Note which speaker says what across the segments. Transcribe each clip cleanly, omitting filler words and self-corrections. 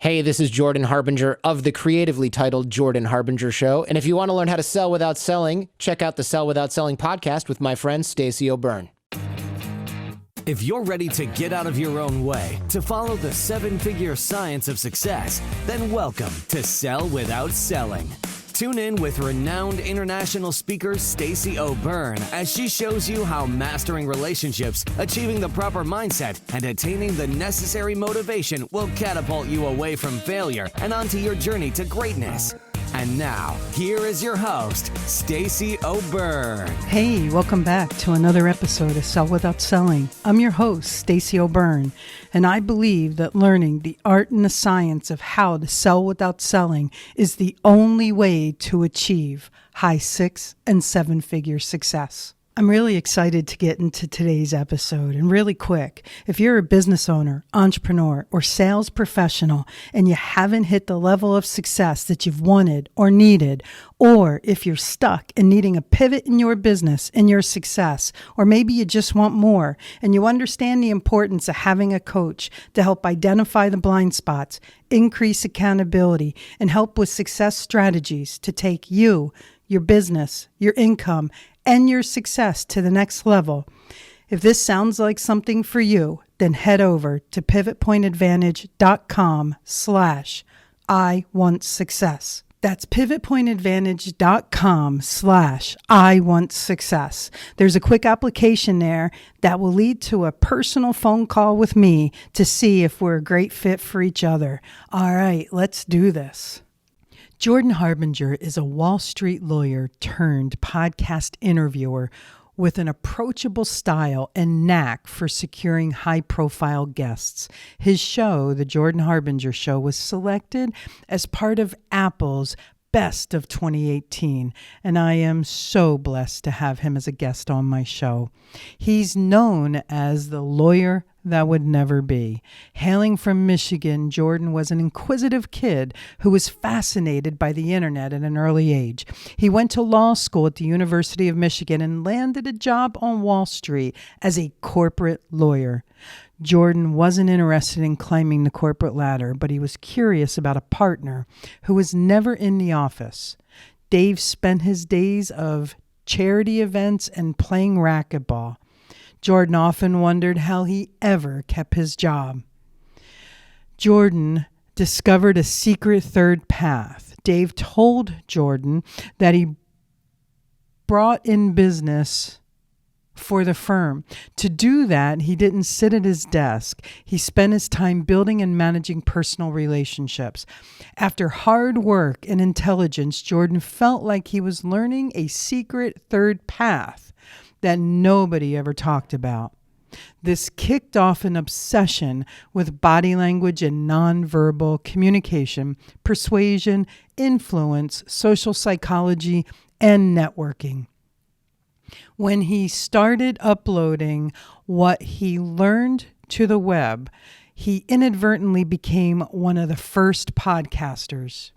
Speaker 1: Hey, this is Jordan Harbinger of the creatively titled Jordan Harbinger Show. And if you want to learn how to sell without selling, check out the Sell Without Selling podcast with my friend Stacey O'Byrne.
Speaker 2: If you're ready to get out of your own way to follow the seven-figure science of success, then welcome to Sell Without Selling. Tune in with renowned international speaker Stacey O'Byrne as she shows you how mastering relationships, achieving the proper mindset, and attaining the necessary motivation will catapult you away from failure and onto your journey to greatness. And now, here is your host, Stacey O'Byrne.
Speaker 3: Hey, welcome back to another episode of Sell Without Selling. I'm your host, Stacey O'Byrne, and I believe that learning the art and the science of how to sell without selling is the only way to achieve high 6- and 7-figure success. I'm really excited to get into today's episode. And really quick, if you're a business owner, entrepreneur, or sales professional and you haven't hit the level of success that you've wanted or needed, or if you're stuck and needing a pivot in your business and your success, or maybe you just want more and you understand the importance of having a coach to help identify the blind spots, increase accountability, and help with success strategies to take you, your business, your income, and your success to the next level. If this sounds like something for you, then head over to pivotpointadvantage.com/I want success. That's pivotpointadvantage.com/I want success. There's a quick application there that will lead to a personal phone call with me to see if we're a great fit for each other. All right, let's do this. Jordan Harbinger is a Wall Street lawyer turned podcast interviewer with an approachable style and knack for securing high-profile guests. His show, The Jordan Harbinger Show, was selected as part of Apple's Best of 2018, and I am so blessed to have him as a guest on my show. He's known as the lawyer that would never be. Hailing from Michigan, Jordan was an inquisitive kid who was fascinated by the internet at an early age. He went to law school at the University of Michigan and landed a job on Wall Street as a corporate lawyer. Jordan wasn't interested in climbing the corporate ladder, but he was curious about a partner who was never in the office. Dave spent his days of charity events and playing racquetball. Jordan often wondered how he ever kept his job. Jordan discovered a secret third path. Dave told Jordan that he brought in business for the firm. To do that, he didn't sit at his desk. He spent his time building and managing personal relationships. After hard work and intelligence, Jordan felt like he was learning a secret third path that nobody ever talked about. This kicked off an obsession with body language and nonverbal communication, persuasion, influence, social psychology, and networking. When he started uploading what he learned to the web, he inadvertently became one of the first podcasters.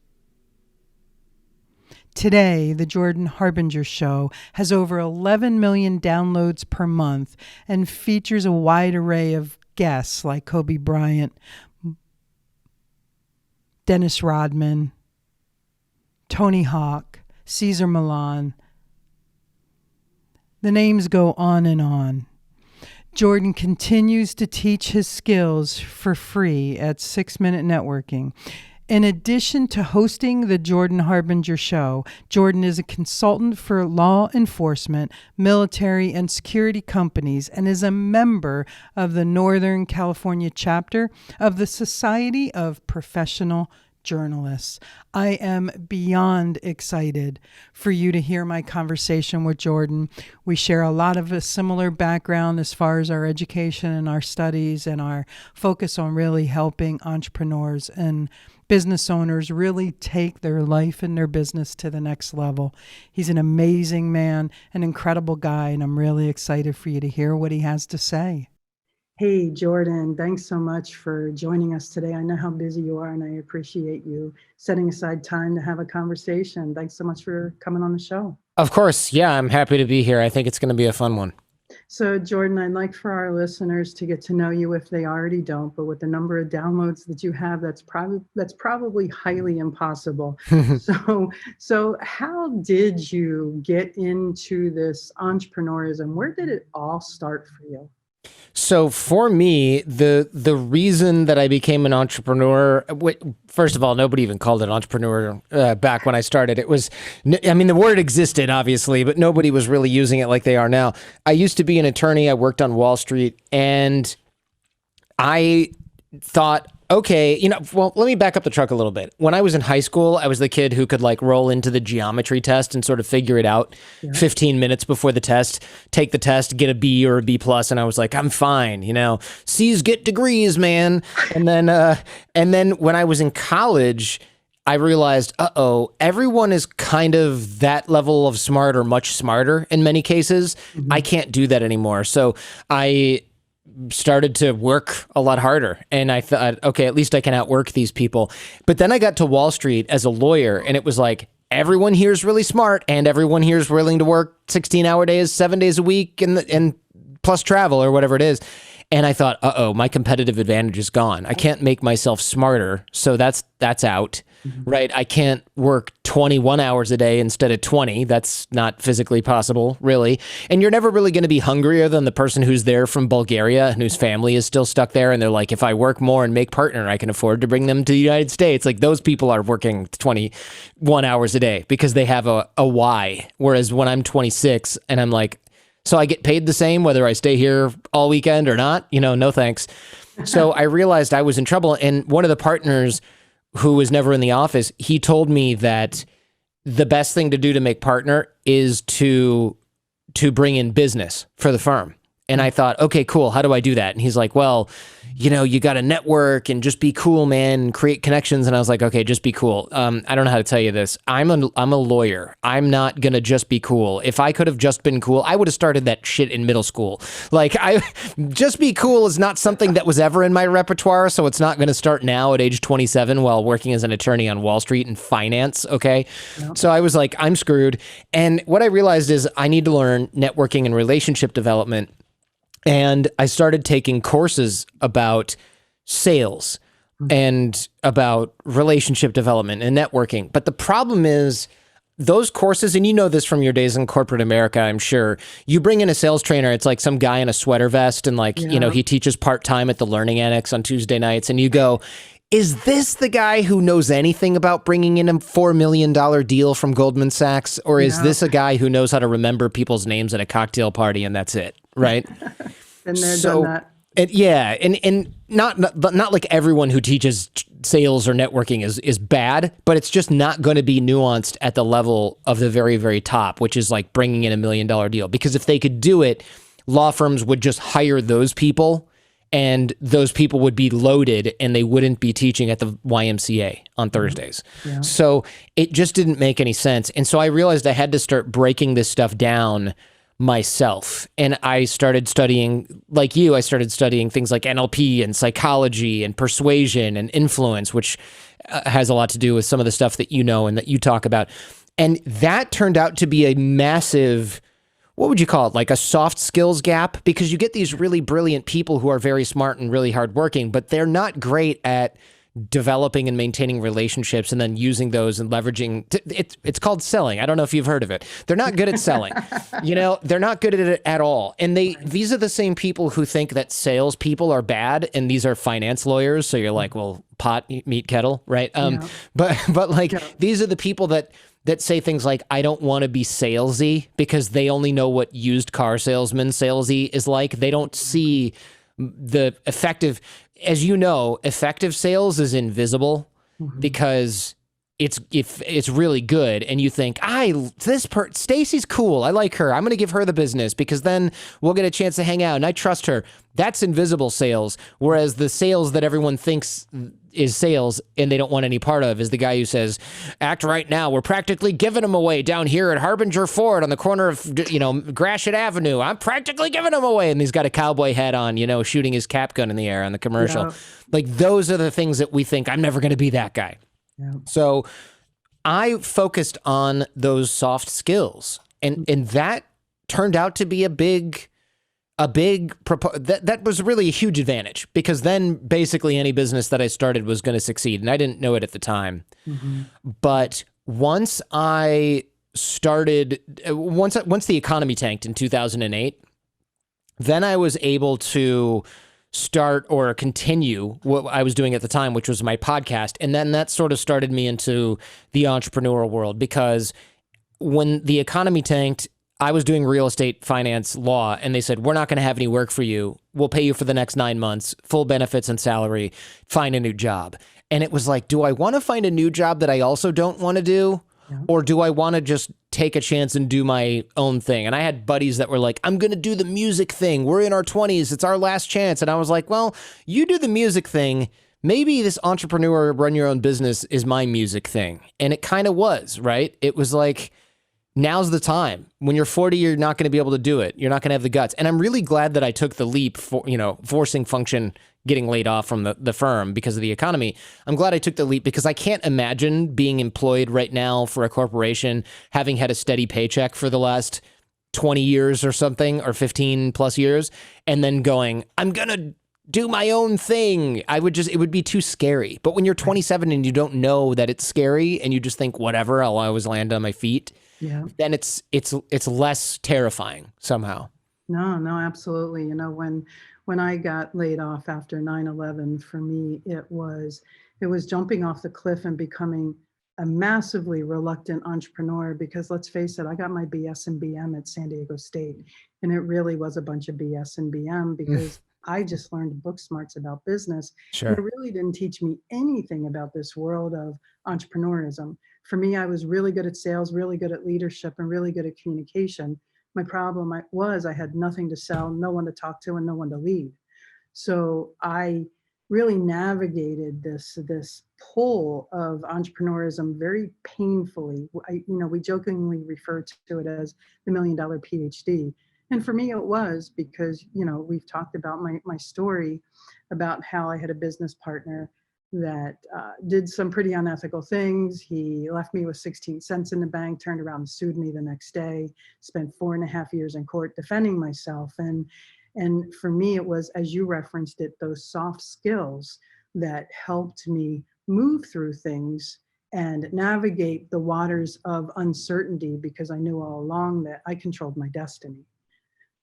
Speaker 3: Today, The Jordan Harbinger Show has over 11 million downloads per month and features a wide array of guests like Kobe Bryant, Dennis Rodman, Tony Hawk, Cesar Millan. The names go on and on. Jordan continues to teach his skills for free at 6 Minute Networking. In addition to hosting the Jordan Harbinger Show, Jordan is a consultant for law enforcement, military, and security companies and is a member of the Northern California chapter of the Society of Professional Journalists. I am beyond excited for you to hear my conversation with Jordan. We share a lot of a similar background as far as our education and our studies and our focus on really helping entrepreneurs and business owners really take their life and their business to the next level. He's an amazing man, an incredible guy, and I'm really excited for you to hear what he has to say. Hey, Jordan, thanks so much for joining us today. I know how busy you are, and I appreciate you setting aside time to have a conversation. Thanks so much for coming on the show.
Speaker 1: Of course. Yeah, I'm happy to be here. I think it's going to be a fun one.
Speaker 3: So, Jordan, I'd like for our listeners to get to know you if they already don't, but with the number of downloads that you have, that's probably highly impossible. So how did you get into this entrepreneurism? Where did it all start for you?
Speaker 1: So for me, the reason that I became an entrepreneur, first of all, nobody even called it entrepreneur back when I started. It was, I mean, the word existed obviously, but nobody was really using it like they are now. I used to be an attorney. I worked on Wall Street, and I thought, okay, well, let me back up the truck a little bit. When I was in high school, I was the kid who could like roll into the geometry test and sort of figure it out 15 minutes before the test, take the test, get a B or a B plus. And I was like, I'm fine. C's get degrees, man. And then when I was in college, I realized, everyone is kind of that level of smart or much smarter in many cases. I can't do that anymore. So I started to work a lot harder, and I thought, okay, at least I can outwork these people. But then I got to Wall Street as a lawyer, and it was like, everyone here is really smart, and everyone here is willing to work 16-hour days, 7 days a week, and plus travel or whatever it is. And I thought, my competitive advantage is gone. I can't make myself smarter, so that's out. Right? I can't work 21 hours a day instead of 20. That's not physically possible, really. And you're never really going to be hungrier than the person who's there from Bulgaria and whose family is still stuck there. And they're like, if I work more and make partner, I can afford to bring them to the United States. Like, those people are working 21 hours a day because they have a why. Whereas when I'm 26 and I'm like, so I get paid the same whether I stay here all weekend or not, no thanks. So I realized I was in trouble. And one of the partners who was never in the office, he told me that the best thing to do to make partner is to bring in business for the firm. And I thought, okay, cool. How do I do that? And he's like, well, you got to network and just be cool, man, and create connections. And I was like, okay, just be cool. I don't know how to tell you this. I'm a lawyer. I'm not going to just be cool. If I could have just been cool, I would have started that shit in middle school. Like, just be cool is not something that was ever in my repertoire. So it's not going to start now at age 27 while working as an attorney on Wall Street in finance. Okay. Yep. So I was like, I'm screwed. And what I realized is I need to learn networking and relationship development. And I started taking courses about sales and about relationship development and networking. But the problem is those courses, and you know this from your days in corporate America, I'm sure, you bring in a sales trainer, it's like some guy in a sweater vest and he teaches part-time at the Learning Annex on Tuesday nights. And you go, is this the guy who knows anything about bringing in a $4 million deal from Goldman Sachs? Or is this a guy who knows how to remember people's names at a cocktail party and that's it? Right?
Speaker 3: Been there, done that.
Speaker 1: And not like everyone who teaches sales or networking is bad, but it's just not going to be nuanced at the level of the very, very top, which is like bringing in $1 million deal. Because if they could do it, law firms would just hire those people, and those people would be loaded and they wouldn't be teaching at the YMCA on Thursdays. Yeah. So it just didn't make any sense. And so I realized I had to start breaking this stuff down myself. And I started studying, like you, I started studying things like NLP and psychology and persuasion and influence, which has a lot to do with some of the stuff that you know and that you talk about. And that turned out to be a massive, what would you call it? Like a soft skills gap, because you get these really brilliant people who are very smart and really hardworking, but they're not great at developing and maintaining relationships and then using those and leveraging. It's called selling. I don't know if you've heard of it. They're not good at selling. They're not good at it at all. And these are the same people who think that salespeople are bad, and these are finance lawyers. So you're like, well, pot, meat, kettle, right? But like, these are the people that say things like, I don't want to be salesy, because they only know what used car salesman salesy is like. They don't see the effective, as you know, effective sales is invisible, because it's really good, and you think, Stacy's cool, I like her, I'm going to give her the business because then we'll get a chance to hang out and I trust her. That's invisible sales. Whereas the sales that everyone thinks is sales and they don't want any part of is the guy who says, act right now, we're practically giving them away down here at Harbinger Ford on the corner of Gratiot Avenue, I'm practically giving them away, and he's got a cowboy hat on, shooting his cap gun in the air on the commercial. Like, those are the things that we think, I'm never going to be that guy. So I focused on those soft skills, and that turned out to be a big a big that was really a huge advantage, because then basically any business that I started was going to succeed, and I didn't know it at the time. But once I started, once the economy tanked in 2008, then I was able to start or continue what I was doing at the time, which was my podcast. And then that sort of started me into the entrepreneurial world, because when the economy tanked, I was doing real estate, finance, law, and they said, we're not going to have any work for you. We'll pay you for the next 9 months, full benefits and salary, find a new job. And it was like, do I want to find a new job that I also don't want to do? Or do I want to just take a chance and do my own thing? And I had buddies that were like, I'm going to do the music thing. We're in our 20s. It's our last chance. And I was like, well, you do the music thing. Maybe this entrepreneur, run your own business is my music thing. And it kind of was, right? It was like, now's the time. When you're 40, you're not going to be able to do it. You're not going to have the guts. And I'm really glad that I took the leap for, forcing Function getting laid off from the firm because of the economy. I'm glad I took the leap, because I can't imagine being employed right now for a corporation, having had a steady paycheck for the last 20 years or something, or 15 plus years, and then going, I'm going to do my own thing. It would be too scary. But when you're 27 and you don't know that it's scary, and you just think, whatever, I'll always land on my feet, then it's less terrifying somehow.
Speaker 3: No, absolutely. When I got laid off after 9/11, for me, it was jumping off the cliff and becoming a massively reluctant entrepreneur, because let's face it, I got my BS and BM at San Diego State, and it really was a bunch of BS and BM, because I just learned book smarts about business.
Speaker 1: Sure.
Speaker 3: And it really didn't teach me anything about this world of entrepreneurism. For me, I was really good at sales, really good at leadership, and really good at communication. My problem was I had nothing to sell, no one to talk to, and no one to lead. So I really navigated this pull of entrepreneurism very painfully. We jokingly refer to it as the $1 million PhD. And for me, it was because, we've talked about my story about how I had a business partner that did some pretty unethical things. He left me with 16 cents in the bank, turned around and sued me the next day, spent 4.5 years in court defending myself. And for me, it was, as you referenced it, those soft skills that helped me move through things and navigate the waters of uncertainty, because I knew all along that I controlled my destiny.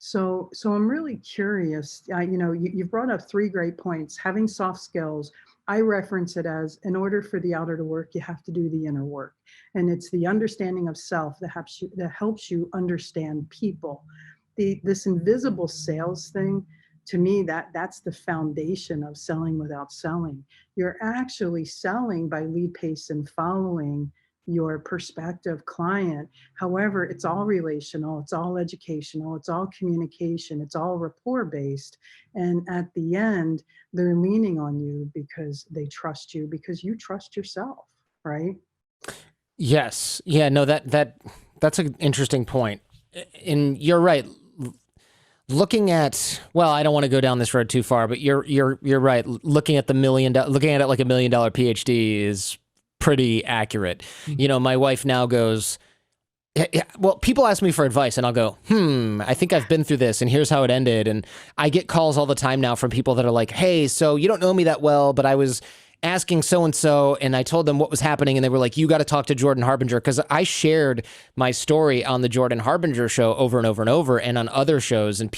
Speaker 3: So I'm really curious. You've brought up 3 great points. Having soft skills, I reference it as, in order for the outer to work, you have to do the inner work. And it's the understanding of self that helps you understand people. This invisible sales thing, to me, that's the foundation of selling without selling. You're actually selling by lead, pace, and following your prospective client. However, it's all relational, it's all educational, it's all communication, it's all rapport based. And at the end, they're leaning on you because they trust you, because you trust yourself, right?
Speaker 1: Yes. Yeah, no, that's an interesting point. And you're right. Looking at, well, I don't want to go down this road too far, but you're right. Looking at it like $1 million PhD is pretty accurate. My wife now goes, well, people ask me for advice and I'll go, I think I've been through this and here's how it ended. And I get calls all the time now from people that are like, hey, so you don't know me that well, but I was asking so-and-so and I told them what was happening, and they were like, you got to talk to Jordan Harbinger, because I shared my story on the Jordan Harbinger show over and over and over, and on other shows, and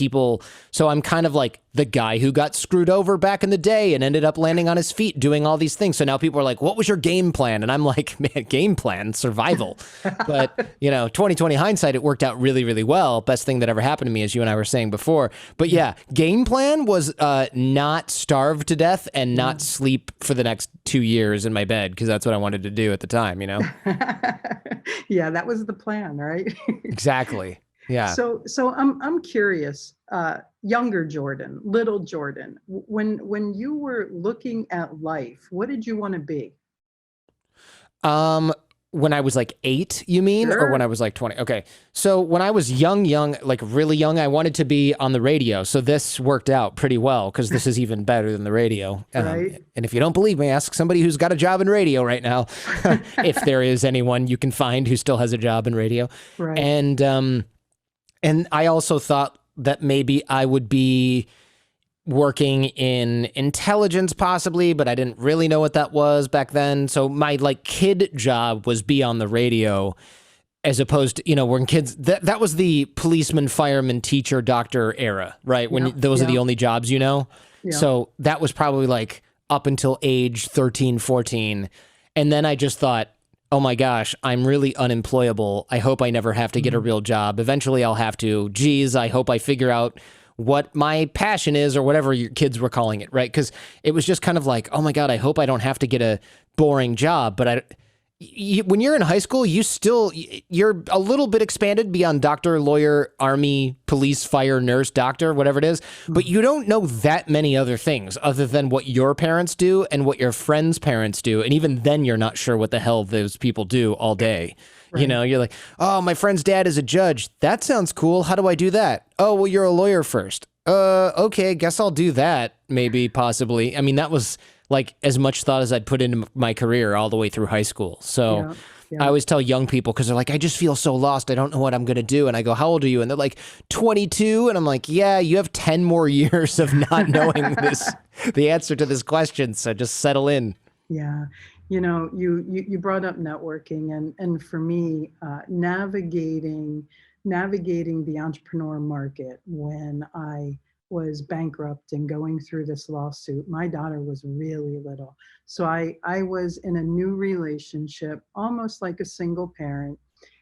Speaker 1: so I'm kind of like the guy who got screwed over back in the day and ended up landing on his feet doing all these things. So now people are like, what was your game plan? And I'm like, man, game plan, survival. But 2020 hindsight, it worked out really, really well. Best thing that ever happened to me, as you and I were saying before. But yeah, game plan was not starve to death and not sleep for the next 2 years in my bed, because that's what I wanted to do at the time,
Speaker 3: Yeah, that was the plan, right?
Speaker 1: Exactly. Yeah.
Speaker 3: So I'm curious, younger Jordan, little Jordan, when you were looking at life, what did you want to be?
Speaker 1: When I was like 8, you mean?
Speaker 3: Sure.
Speaker 1: Or when I was like 20? Okay. So when I was young, like really young, I wanted to be on the radio. So this worked out pretty well, because this is even better than the radio.
Speaker 3: Right.
Speaker 1: And if you don't believe me, ask somebody who's got a job in radio right now, if there is anyone you can find who still has a job in radio.
Speaker 3: Right.
Speaker 1: And I also thought that maybe I would be working in intelligence possibly, but I didn't really know what that was back then. So my like kid job was be on the radio, as opposed to, when kids, that was the policeman, fireman, teacher, doctor era, right? When those are the only jobs, Yeah. So that was probably like up until age 13, 14. And then I just thought, oh my gosh, I'm really unemployable. I hope I never have to get a real job. Eventually I'll have to. Geez, I hope I figure out what my passion is, or whatever your kids were calling it, right? Because it was just kind of like, oh my God, I hope I don't have to get a boring job. But when you're in high school, you're a little bit expanded beyond doctor, lawyer, army, police, fire, nurse, doctor, whatever it is. But you don't know that many other things other than what your parents do and what your friends' parents do. And even then, you're not sure what the hell those people do all day. Right. You're like, oh, my friend's dad is a judge. That sounds cool. How do I do that? Oh, well, you're a lawyer first. Okay, guess I'll do that. Maybe, possibly. I mean, that was like as much thought as I'd put into my career all the way through high school. So I always tell young people, because they're like, I just feel so lost. I don't know what I'm going to do. And I go, how old are you? And they're like, 22. And I'm like, yeah, you have 10 more years of not knowing the answer to this question. So just settle in.
Speaker 3: Yeah. You brought up networking, and for me, navigating the entrepreneur market when I was bankrupt and going through this lawsuit. My daughter was really little. So I was in a new relationship, almost like a single parent.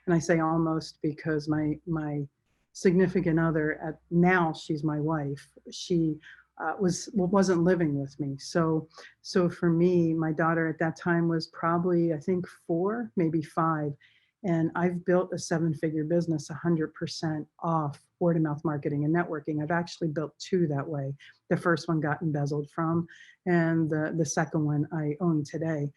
Speaker 3: And I say almost because my significant other, now she's my wife, she wasn't living with me. So for me, my daughter at that time was probably, I think 4, maybe 5. And I've built a 7-figure business 100% off word of mouth marketing and networking. I've actually built 2 that way. The first one got embezzled from, and the second one I own today.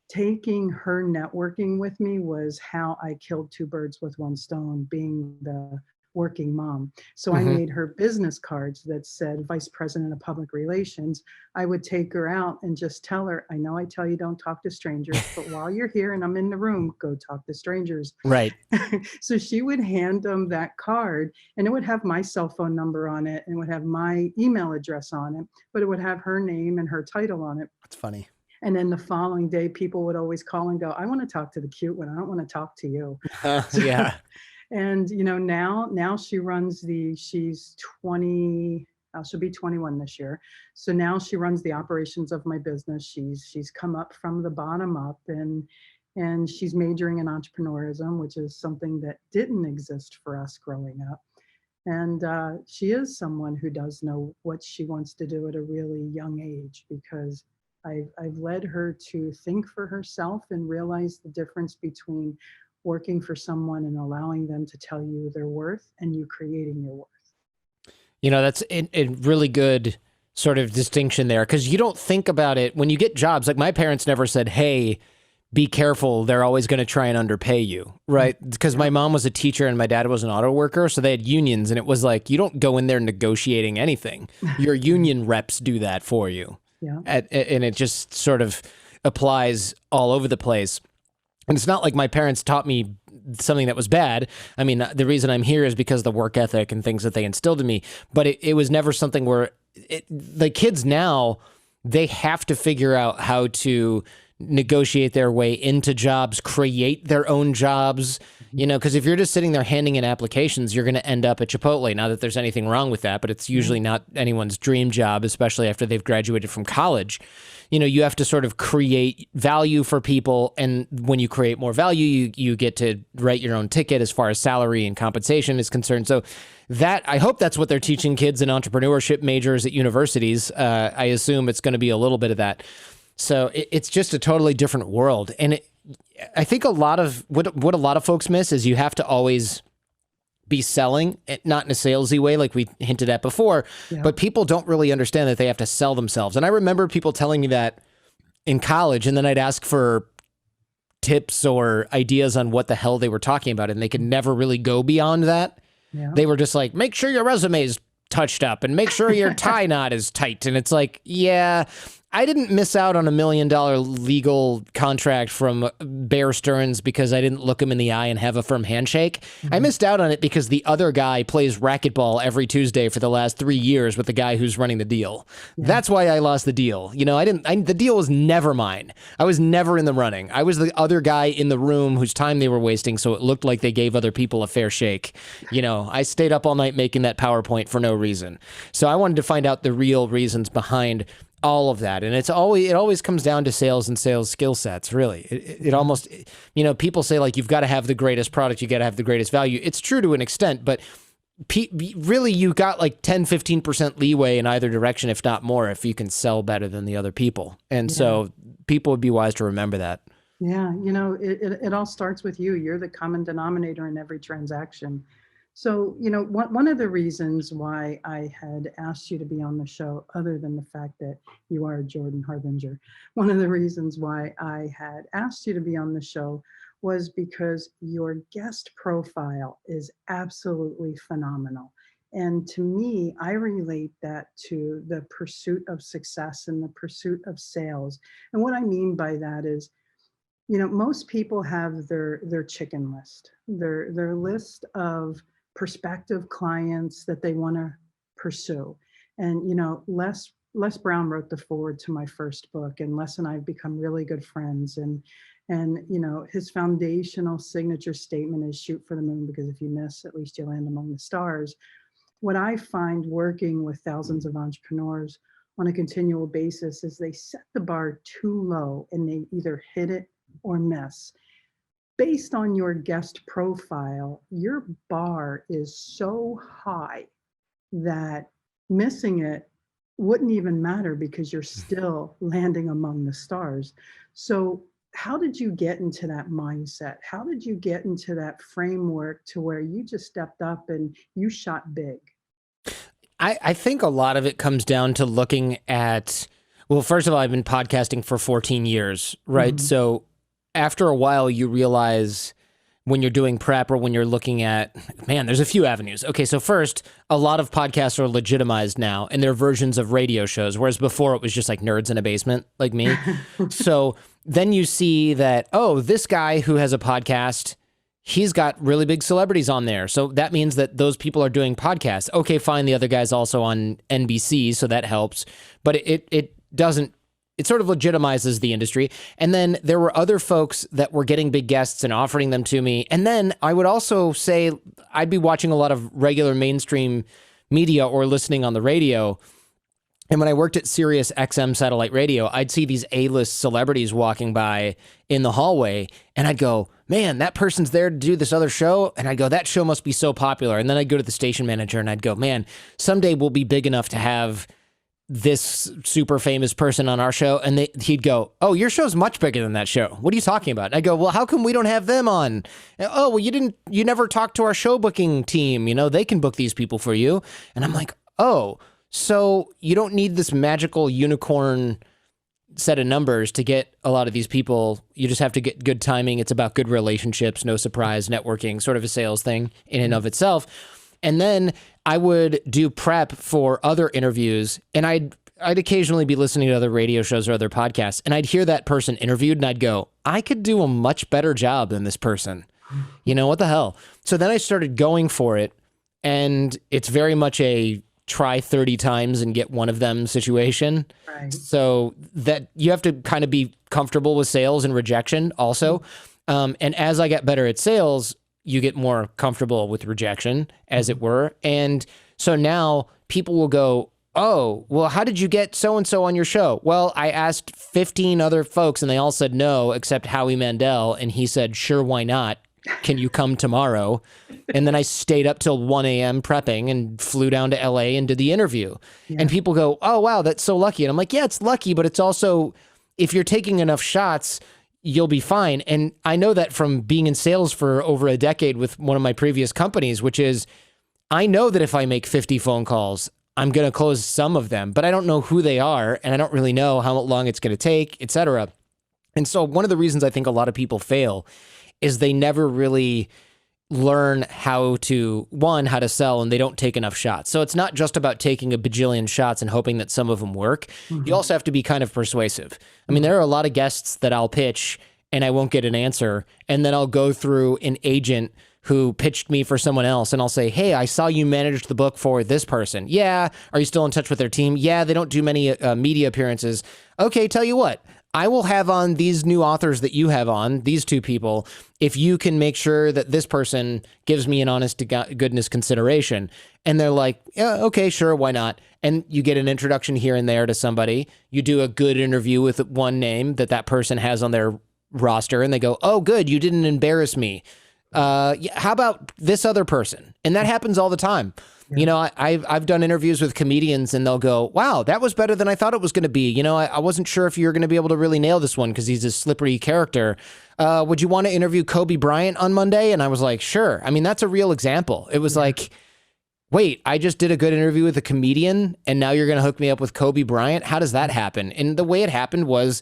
Speaker 3: Taking her networking with me was how I killed 2 birds with one stone, being the working mom. So I made her business cards that said Vice President of Public Relations. I would take her out and just tell her, I know I tell you don't talk to strangers, but while you're here and I'm in the room, go talk to strangers.
Speaker 1: Right.
Speaker 3: So she would hand them that card, and it would have my cell phone number on it, and it would have my email address on it, but it would have her name and her title on it.
Speaker 1: That's funny.
Speaker 3: And then the following day, people would always call and go, I want to talk to the cute one. I don't want to talk to you.
Speaker 1: Yeah.
Speaker 3: And, now she's 20, she'll be 21 this year. So now she runs the operations of my business. She's come up from the bottom up, and she's majoring in entrepreneurism, which is something that didn't exist for us growing up. And she is someone who does know what she wants to do at a really young age, because I've led her to think for herself and realize the difference between working for someone and allowing them to tell you their worth, and you creating your worth.
Speaker 1: That's a really good sort of distinction there, because you don't think about it when you get jobs. Like, my parents never said, hey, be careful, they're always going to try and underpay you, right? Because my mom was a teacher and my dad was an auto worker, so they had unions, and it was like, you don't go in there negotiating anything. Your union reps do that for you. Yeah. And it just sort of applies all over the place. And it's not like my parents taught me something that was bad. I mean, the reason I'm here is because of the work ethic and things that they instilled in me. But it was never something where the kids now, they have to figure out how to negotiate their way into jobs, create their own jobs, because if you're just sitting there handing in applications, you're going to end up at Chipotle. Not that there's anything wrong with that, but it's usually not anyone's dream job, especially after they've graduated from college. You have to sort of create value for people. And when you create more value, you get to write your own ticket as far as salary and compensation is concerned. So I hope that's what they're teaching kids in entrepreneurship majors at universities. I assume it's going to be a little bit of that. So it's just a totally different world. And I think a lot of what a lot of folks miss is you have to always be selling, not in a salesy way like we hinted at before, but people don't really understand that they have to sell themselves. And I remember people telling me that in college, and then I'd ask for tips or ideas on what the hell they were talking about, and they could never really go beyond that. Yeah. They were just like, make sure your resume is touched up and make sure your tie knot is tight. And it's like, yeah, I didn't miss out on $1 million legal contract from Bear Stearns because I didn't look him in the eye and have a firm handshake. I missed out on it because the other guy plays racquetball every Tuesday for the last 3 years with the guy who's running the deal. That's why I lost the deal. You know, the deal was never mine. I was never in the running. I was the other guy in the room whose time they were wasting, so it looked like they gave other people a fair shake. You know, I stayed up all night making that PowerPoint for no reason. So I wanted to find out the real reasons behind all of that. And it always comes down to sales and sales skill sets, really. It almost, you know, people say like, you've got to have the greatest product, you got to have the greatest value. It's true to an extent, but really you got like 10, 15% leeway in either direction, if not more, if you can sell better than the other people. And so people would be wise to remember that.
Speaker 3: Yeah, you know, it all starts with you. You're the common denominator in every transaction. So, you know, one of the reasons why I had asked you to be on the show, other than the fact that you are Jordan Harbinger, one of the reasons why I had asked you to be on the show was because your guest profile is absolutely phenomenal. And to me, I relate that to the pursuit of success and the pursuit of sales. And what I mean by that is, you know, most people have their chicken list, their list of prospective clients that they want to pursue. And, you know, Les Brown wrote the foreword to my first book, and Les and I have become really good friends. And, you know, his foundational signature statement is shoot for the moon, because if you miss, at least you land among the stars. What I find working with thousands of entrepreneurs on a continual basis is they set the bar too low and they either hit it or miss. Based on your guest profile, your bar is so high that missing it wouldn't even matter because you're still landing among the stars. So how did you get into that mindset? How did you get into that framework to where you just stepped up and you shot big?
Speaker 1: I think a lot of it comes down to looking at, well, first of all, I've been podcasting for 14 years, right? Mm-hmm. So after a while, you realize when you're doing prep or when you're looking at, man, there's a few avenues. Okay, so first, a lot of podcasts are legitimized now, and they're versions of radio shows, whereas before it was just like nerds in a basement like me. So then you see that, oh, this guy who has a podcast, he's got really big celebrities on there. So that means that those people are doing podcasts. Okay, fine, the other guy's also on NBC, so that helps. But it doesn't, it sort of legitimizes the industry. And then there were other folks that were getting big guests and offering them to me. And then I would also say I'd be watching a lot of regular mainstream media or listening on the radio. And when I worked at Sirius XM satellite radio, I'd see these A-list celebrities walking by in the hallway, and I'd go, man, that person's there to do this other show. And I'd go, that show must be so popular. And then I'd go to the station manager and I'd go, man, someday we'll be big enough to have this super famous person on our show. And he'd go, oh, your show's much bigger than that show. What are you talking about? And I go, well, how come we don't have them on? And, oh, well, you never talked to our show booking team. You know, they can book these people for you. And I'm like, oh, so you don't need this magical unicorn set of numbers to get a lot of these people. You just have to get good timing. It's about good relationships, no surprise, networking, sort of a sales thing in and of itself. And then I would do prep for other interviews, and I'd occasionally be listening to other radio shows or other podcasts, and I'd hear that person interviewed, and I'd go, I could do a much better job than this person. You know, what the hell? So then I started going for it, and it's very much a try 30 times and get one of them situation. Right. So that you have to kind of be comfortable with sales and rejection also. And as I get better at sales, you get more comfortable with rejection, as it were. And so now people will go, oh, well, how did you get so-and-so on your show? Well, I asked 15 other folks and they all said no, except Howie Mandel. And he said, sure, why not? Can you come tomorrow? And then I stayed up till 1 a.m. prepping and flew down to LA and did the interview. Yeah. And people go, oh, wow, that's so lucky. And I'm like, yeah, it's lucky, but it's also, if you're taking enough shots, you'll be fine. And I know that from being in sales for over a decade with one of my previous companies, which is, I know that if I make 50 phone calls, I'm going to close some of them, but I don't know who they are. And I don't really know how long it's going to take, et cetera. And so one of the reasons I think a lot of people fail is they never really learn how to sell, and they don't take enough shots. So it's not just about taking a bajillion shots and hoping that some of them work. You also have to be kind of persuasive. I mean, there are a lot of guests that I'll pitch and I won't get an answer. And then I'll go through an agent who pitched me for someone else, and I'll say, hey, I saw you managed the book for this person. Yeah. Are you still in touch with their team? Yeah, they don't do many media appearances. Okay, tell you what, I will have on these new authors that you have on, these two people, if you can make sure that this person gives me an honest to goodness consideration. And they're like, yeah, okay, sure, why not? And you get an introduction here and there to somebody. You do a good interview with one name that person has on their roster, and they go, oh, good, you didn't embarrass me. Yeah, how about this other person? And that happens all the time. You know, I've done interviews with comedians, and they'll go, wow, that was better than I thought it was going to be. You know, I wasn't sure if you were going to be able to really nail this one because he's a slippery character. Would you want to interview Kobe Bryant on Monday? And I was like, sure. I mean, that's a real example. It was like, wait, I just did a good interview with a comedian, and now you're going to hook me up with Kobe Bryant? How does that happen? And the way it happened was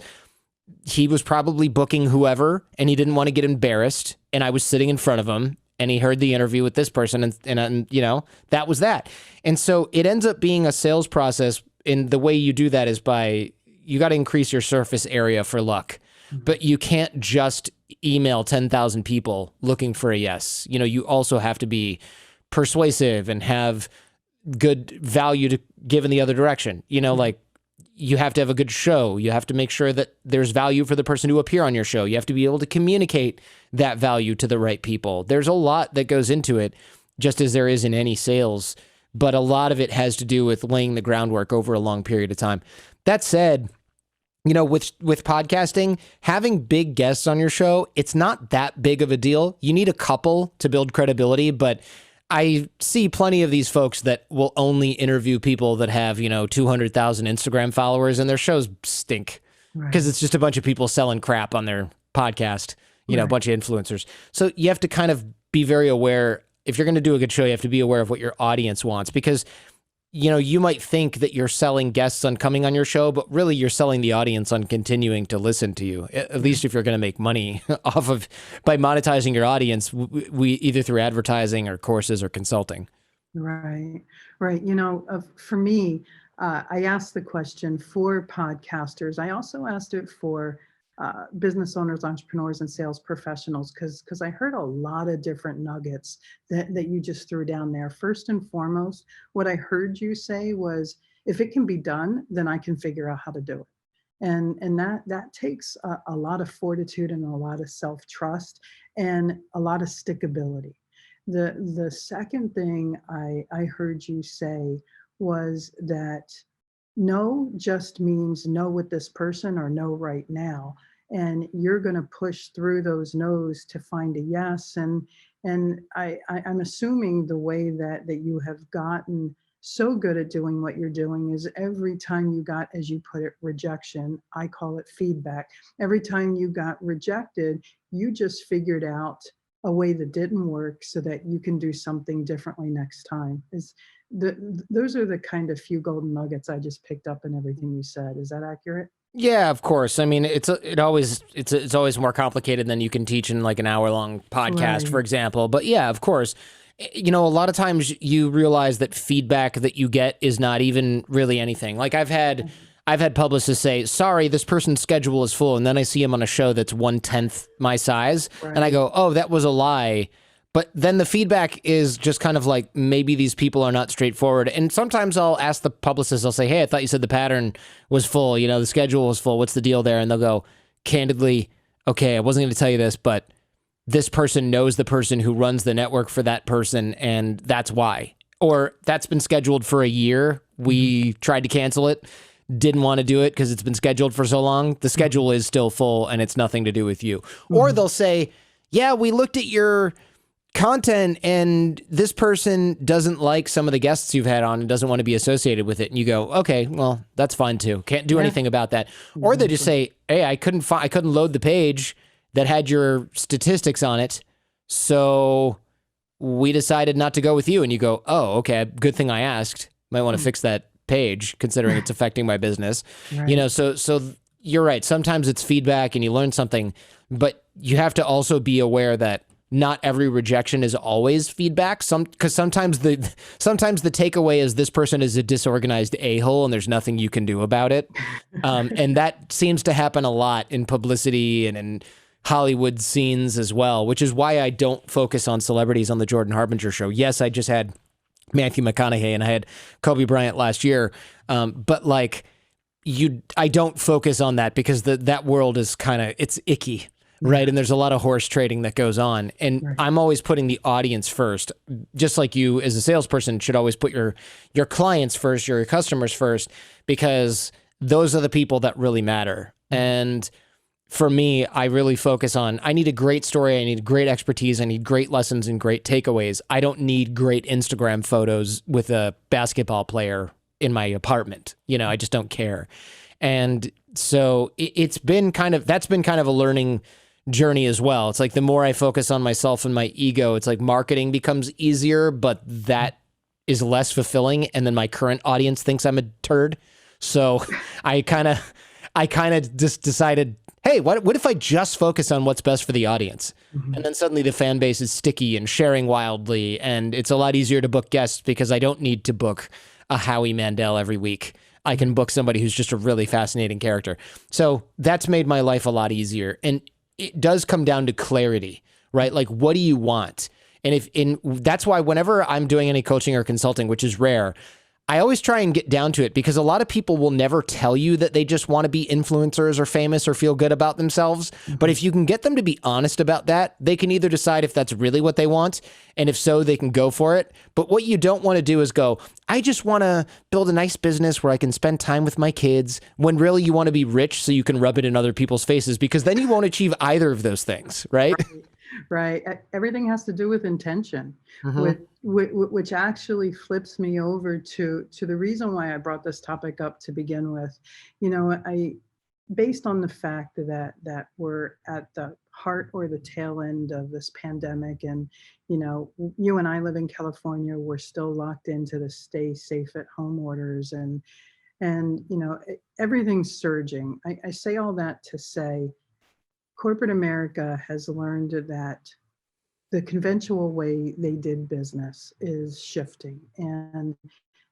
Speaker 1: he was probably booking whoever, and he didn't want to get embarrassed. And I was sitting in front of him, and he heard the interview with this person, and you know, that was that. And so it ends up being a sales process, and the way you do that is you got to increase your surface area for luck. But you can't just email 10,000 people looking for a yes. You know, you also have to be persuasive and have good value to give in the other direction. You know, like, you have to have a good show. You have to make sure that there's value for the person to appear on your show. You have to be able to communicate that value to the right people. There's a lot that goes into it, just as there is in any sales, but a lot of it has to do with laying the groundwork over a long period of time. That said, you know, with podcasting, having big guests on your show, it's not that big of a deal. You need a couple to build credibility, but I see plenty of these folks that will only interview people that have, you know, 200,000 Instagram followers, and their shows stink because it's just a bunch of people selling crap on their podcast, you know, a bunch of influencers. So you have to kind of be very aware. If you're going to do a good show, you have to be aware of what your audience wants, because, you know, you might think that you're selling guests on coming on your show, but really you're selling the audience on continuing to listen to you, at least if you're going to make money off of by monetizing your audience, we either through advertising or courses or consulting.
Speaker 3: Right. You know, for me, I asked the question for podcasters. I also asked it for business owners, entrepreneurs, and sales professionals, because I heard a lot of different nuggets that you just threw down there. First and foremost, what I heard you say was, if it can be done, then I can figure out how to do it. And that takes a lot of fortitude and a lot of self-trust and a lot of stickability. The second thing I heard you say was that no just means no with this person or no right now. And you're going to push through those no's to find a yes. And I'm assuming the way that you have gotten so good at doing what you're doing is every time you got, as you put it, rejection, I call it feedback. Every time you got rejected, you just figured out a way that didn't work so that you can do something differently next time. Those are the kind of few golden nuggets I just picked up in everything you said. Is that accurate?
Speaker 1: Yeah, of course. I mean, it's always more complicated than you can teach in like an hour-long podcast, for example. But yeah, of course. You know, a lot of times you realize that feedback that you get is not even really anything. Like I've had publicists say, sorry, this person's schedule is full. And then I see him on a show that's 1/10 my size. And I go, oh, that was a lie. But then the feedback is just kind of like, maybe these people are not straightforward. And sometimes I'll ask the publicist, I'll say, hey, I thought you said the pattern was full. You know, the schedule was full. What's the deal there? And they'll go, candidly, okay, I wasn't going to tell you this, but this person knows the person who runs the network for that person, and that's why. Or that's been scheduled for a year. We tried to cancel it, didn't want to do it because it's been scheduled for so long. The schedule is still full, and it's nothing to do with you. Or they'll say, yeah, we looked at your content and this person doesn't like some of the guests you've had on and doesn't want to be associated with it. And you go, okay, well, that's fine too. Can't do anything about that. Or they just say, hey, I couldn't load the page that had your statistics on it, so we decided not to go with you. And you go, oh, okay, good thing I asked. Might want to fix that page considering it's affecting my business. You know, so you're right. Sometimes it's feedback and you learn something, but you have to also be aware that not every rejection is always feedback. Because sometimes the takeaway is this person is a disorganized a-hole and there's nothing you can do about it. And that seems to happen a lot in publicity and in Hollywood scenes as well, which is why I don't focus on celebrities on the Jordan Harbinger show. Yes, I just had Matthew McConaughey and I had Kobe Bryant last year. But like I don't focus on that because that world is it's icky. Right. And there's a lot of horse trading that goes on. And I'm always putting the audience first, just like you as a salesperson should always put your clients first, your customers first, because those are the people that really matter. And for me, I really focus on, I need a great story. I need great expertise. I need great lessons and great takeaways. I don't need great Instagram photos with a basketball player in my apartment. I just don't care. And so that's been kind of a learning journey as well. It's like the more I focus on myself and my ego, it's like marketing becomes easier, but that is less fulfilling. And then my current audience thinks I'm a turd. So I kind of just decided, hey, what if I just focus on what's best for the audience? Mm-hmm. And then suddenly the fan base is sticky and sharing wildly. And it's a lot easier to book guests because I don't need to book a Howie Mandel every week. I can book somebody who's just a really fascinating character. So that's made my life a lot easier. And it does come down to clarity, right? Like, what do you want? And that's why whenever I'm doing any coaching or consulting, which is rare, I always try and get down to it because a lot of people will never tell you that they just want to be influencers or famous or feel good about themselves. Mm-hmm. But if you can get them to be honest about that, they can either decide if that's really what they want. And if so, they can go for it. But what you don't want to do is go, I just want to build a nice business where I can spend time with my kids, when really you want to be rich so you can rub it in other people's faces, because then you won't achieve either of those things, right?
Speaker 3: Right. Everything has to do with intention, mm-hmm. which actually flips me over to the reason why I brought this topic up to begin with. Based on the fact that we're at the heart or the tail end of this pandemic, and you and I live in California, we're still locked into the stay safe at home orders, and everything's surging. I say all that to say, corporate America has learned that the conventional way they did business is shifting. And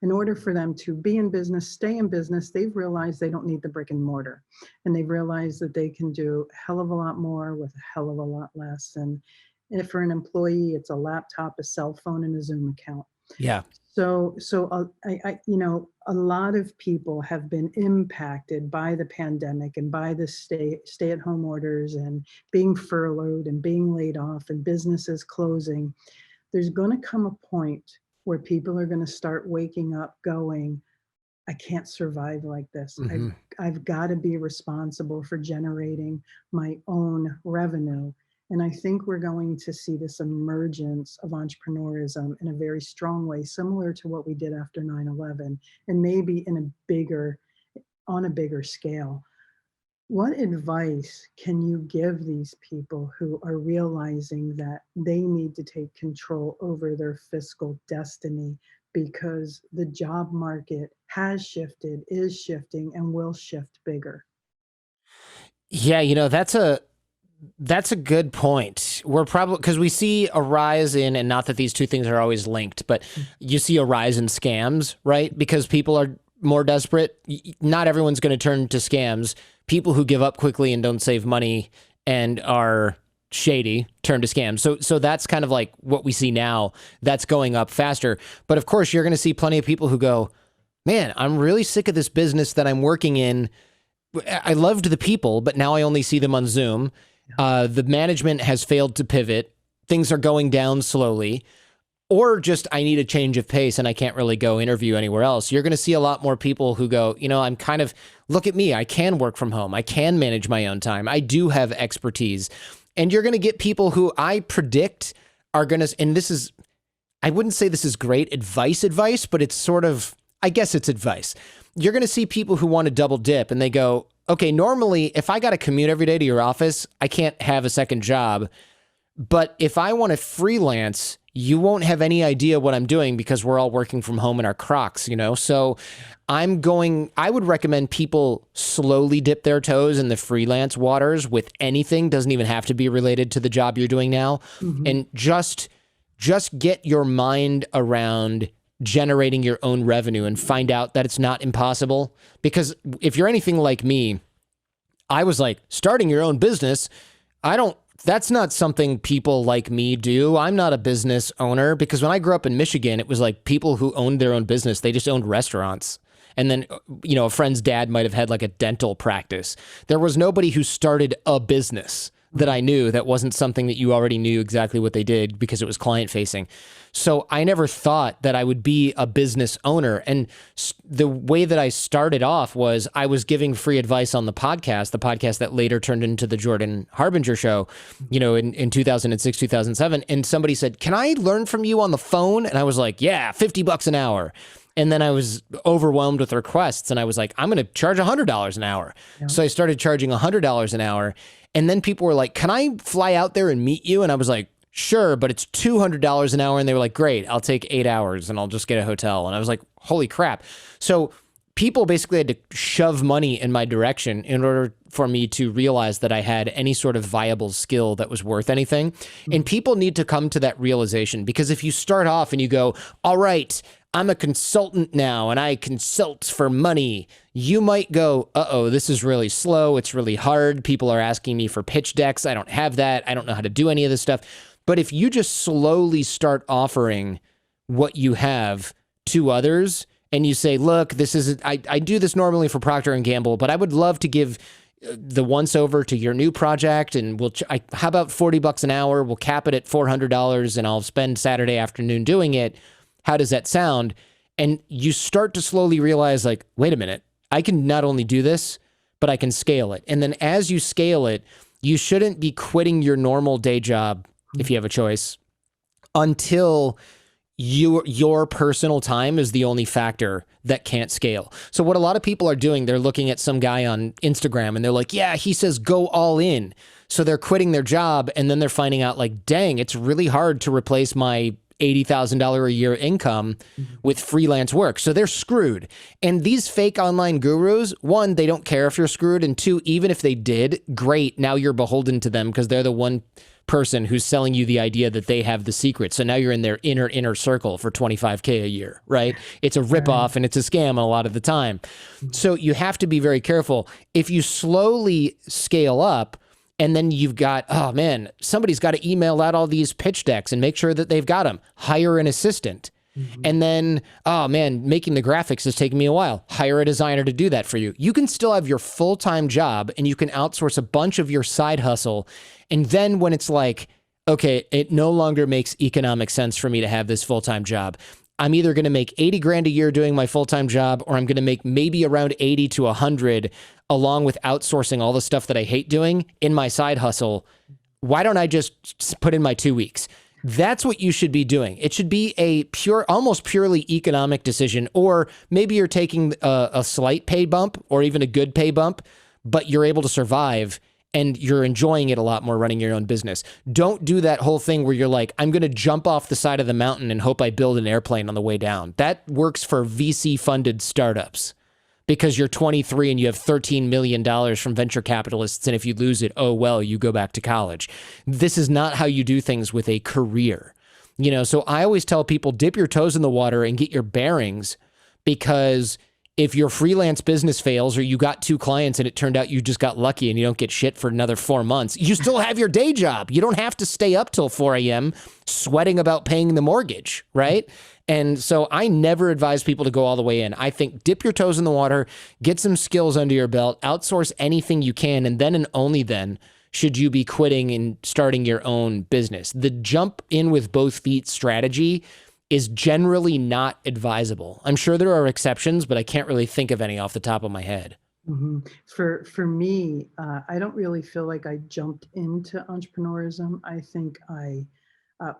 Speaker 3: in order for them to be in business, stay in business, they've realized they don't need the brick and mortar. And they've realized that they can do a hell of a lot more with a hell of a lot less. And if for an employee, it's a laptop, a cell phone, and a Zoom account.
Speaker 1: Yeah.
Speaker 3: So a lot of people have been impacted by the pandemic and by the stay-at-home orders and being furloughed and being laid off and businesses closing. There's going to come a point where people are going to start waking up going, I can't survive like this. Mm-hmm. I've got to be responsible for generating my own revenue. And I think we're going to see this emergence of entrepreneurism in a very strong way, similar to what we did after 9/11, and maybe on a bigger scale. What advice can you give these people who are realizing that they need to take control over their fiscal destiny because the job market has shifted, is shifting, and will shift bigger?
Speaker 1: Yeah, that's a good point. We're probably, because we see a rise in, and not that these two things are always linked, but you see a rise in scams, right? Because people are more desperate. Not everyone's going to turn to scams. People who give up quickly and don't save money and are shady turn to scams. So that's kind of like what we see now. That's going up faster. But of course, you're going to see plenty of people who go, man, I'm really sick of this business that I'm working in. I loved the people, but now I only see them on Zoom. The management has failed to pivot. Things are going down slowly, or just I need a change of pace and I can't really go interview anywhere else. You're going to see a lot more people who go, I'm kind of, look at me. I can work from home. I can manage my own time. I do have expertise. And you're going to get people who I predict are going to, and this is, I wouldn't say this is great advice, but it's sort of, I guess it's advice. You're going to see people who want to double dip and they go, okay, normally if I got to commute every day to your office, I can't have a second job. But if I want to freelance, you won't have any idea what I'm doing because we're all working from home in our Crocs, you know? So I would recommend people slowly dip their toes in the freelance waters with anything. Doesn't even have to be related to the job you're doing now. And just get your mind around generating your own revenue and find out that it's not impossible. Because if you're anything like me, I was like, starting your own business, that's not something people like me do. I'm not a business owner, because when I grew up in Michigan, it was like people who owned their own business, they just owned restaurants. And then, you know, a friend's dad might have had like a dental practice. There was nobody who started a business that I knew that wasn't something that you already knew exactly what they did because it was client facing. So I never thought that I would be a business owner. And the way that I started off was I was giving free advice on the podcast that later turned into the Jordan Harbinger show, you know, in 2006, 2007. And somebody said, "Can I learn from you on the phone?" And I was like, "Yeah, $50 an hour." And then I was overwhelmed with requests and I was like, I'm going to charge $100 an hour. Yeah. So I started charging $100 an hour. And then people were like, "Can I fly out there and meet you?" And I was like, "Sure, but it's $200 an hour." And they were like, "Great, I'll take 8 hours and I'll just get a hotel." And I was like, holy crap. So people basically had to shove money in my direction in order for me to realize that I had any sort of viable skill that was worth anything. And people need to come to that realization, because if you start off and you go, "All right, I'm a consultant now and I consult for money," you might go, "Uh-oh, this is really slow. It's really hard. People are asking me for pitch decks. I don't have that. I don't know how to do any of this stuff." But if you just slowly start offering what you have to others and you say, "Look, I do this normally for Procter and Gamble, but I would love to give the once over to your new project, and how about $40 an hour? We'll cap it at $400 and I'll spend Saturday afternoon doing it. How does that sound?" And you start to slowly realize, like, wait a minute, I can not only do this, but I can scale it. And then as you scale it, you shouldn't be quitting your normal day job, if you have a choice, until your personal time is the only factor that can't scale. So what a lot of people are doing, they're looking at some guy on Instagram and they're like, "Yeah, he says go all in." So they're quitting their job and then they're finding out, like, dang, it's really hard to replace my $80,000 a year income with freelance work. So they're screwed. And these fake online gurus, one, they don't care if you're screwed. And two, even if they did, great. Now you're beholden to them because they're the one person who's selling you the idea that they have the secret. So now you're in their inner circle for $25K a year, right? It's a ripoff and it's a scam a lot of the time. So you have to be very careful. If you slowly scale up, and then you've got, oh man, somebody's got to email out all these pitch decks and make sure that they've got them. Hire an assistant. And then, oh man, making the graphics is taking me a while. Hire a designer to do that for you. You can still have your full-time job and you can outsource a bunch of your side hustle. And then when it's like, okay, it no longer makes economic sense for me to have this full-time job, I'm either going to make 80 grand a year doing my full-time job, or I'm going to make maybe around 80 to 100 along with outsourcing all the stuff that I hate doing in my side hustle. Why don't I just put in my 2 weeks? That's what you should be doing. It should be a almost purely economic decision, or maybe you're taking a slight pay bump or even a good pay bump, but you're able to survive and you're enjoying it a lot more running your own business. Don't do that whole thing where you're like, "I'm going to jump off the side of the mountain and hope I build an airplane on the way down." That works for VC-funded startups because you're 23 and you have $13 million from venture capitalists. And if you lose it, oh, well, you go back to college. This is not how you do things with a career. You know, so I always tell people, dip your toes in the water and get your bearings, because if your freelance business fails or you got 2 clients and it turned out you just got lucky and you don't get shit for another 4 months, you still have your day job. You don't have to stay up till 4 a.m. sweating about paying the mortgage, right? And so I never advise people to go all the way in. I think dip your toes in the water, get some skills under your belt, outsource anything you can, and then and only then should you be quitting and starting your own business. The jump in with both feet strategy is generally not advisable. I'm sure there are exceptions, but I can't really think of any off the top of my head.
Speaker 3: For me, I don't really feel like I jumped into entrepreneurism. I think I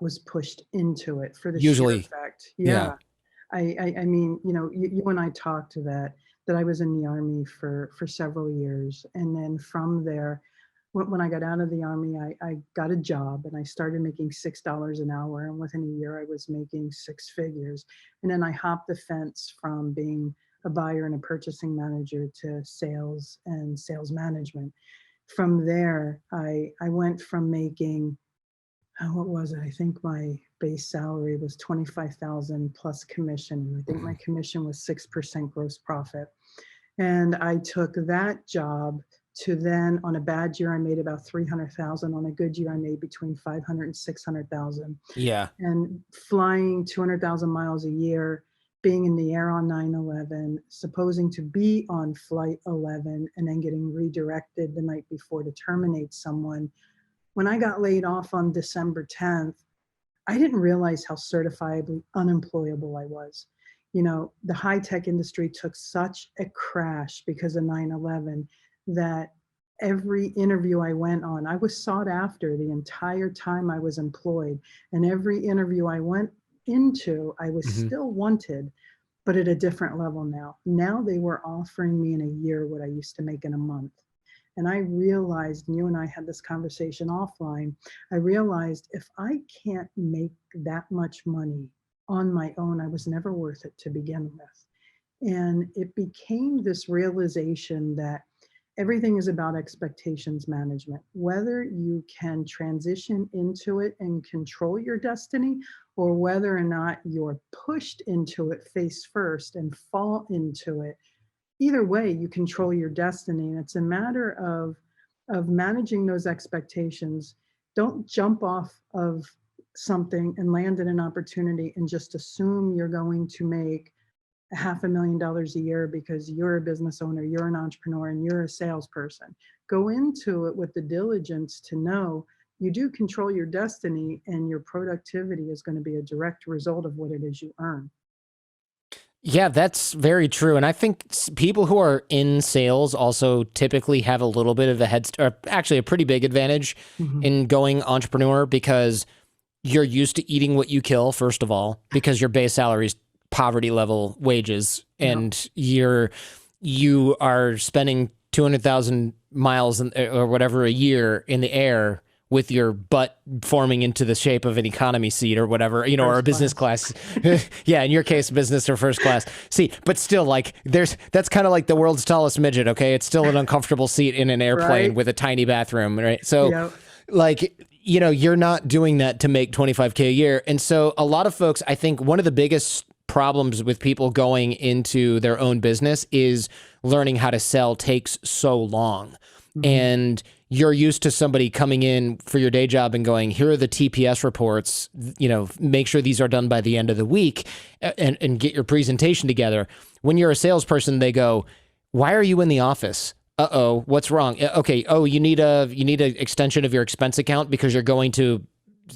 Speaker 3: was pushed into it for the
Speaker 1: Usually,
Speaker 3: sheer fact.
Speaker 1: yeah.
Speaker 3: I mean, you know, you and I talked to that I was in the Army for several years, and then from there, when I got out of the Army, I got a job and I started making $6 an hour. And within a year, I was making six figures. And then I hopped the fence from being a buyer and a purchasing manager to sales and sales management. From there, I went from making, what was it? I think my base salary was 25,000 plus commission. And I think my commission was 6% gross profit. And I took that job to then, on a bad year, I made about 300,000. On a good year, I made between 500 and 600,000.
Speaker 1: Yeah.
Speaker 3: And flying 200,000 miles a year, being in the air on 9/11, supposing to be on flight 11, and then getting redirected the night before to terminate someone. When I got laid off on December 10th, I didn't realize how certifiably unemployable I was. You know, the high tech industry took such a crash because of 9/11 that every interview I went on, I was sought after the entire time I was employed. And every interview I went into, I was
Speaker 1: Mhm.
Speaker 3: still wanted, but at a different level now. Now they were offering me in a year what I used to make in a month. And I realized, and you and I had this conversation offline, I realized if I can't make that much money on my own, I was never worth it to begin with. And it became this realization that everything is about expectations management. Whether you can transition into it and control your destiny, or whether or not you're pushed into it face first and fall into it, either way, you control your destiny. And it's a matter of managing those expectations. Don't jump off of something and land in an opportunity and just assume you're going to make $500,000 a year because you're a business owner, you're an entrepreneur, and you're a salesperson. Go into it with the diligence to know you do control your destiny, and your productivity is going to be a direct result of what it is you earn.
Speaker 1: Yeah, that's very true. And I think people who are in sales also typically have a little bit of a or actually a pretty big advantage
Speaker 3: Mhm.
Speaker 1: in going entrepreneur, because you're used to eating what you kill, first of all, because your base salary is poverty level wages,
Speaker 3: Yep.
Speaker 1: and you are spending 200,000 miles or whatever a year in the air with your butt forming into the shape of an economy seat or whatever, or a
Speaker 3: First
Speaker 1: business class. Yeah, in your case, business or first class seat. But still, like, that's kind of like the world's tallest midget, okay? It's still an uncomfortable seat in an airplane
Speaker 3: Right.
Speaker 1: with a tiny bathroom, right? So,
Speaker 3: Yep.
Speaker 1: like, you're not doing that to make 25K a year. And so a lot of folks, I think one of the biggest problems with people going into their own business is learning how to sell takes so long. And you're used to somebody coming in for your day job and going, here are the TPS reports, make sure these are done by the end of the week, and get your presentation together. When you're a salesperson, they go, why are you in the office? Uh-oh, what's wrong? Okay. Oh, you need an extension of your expense account because you're going to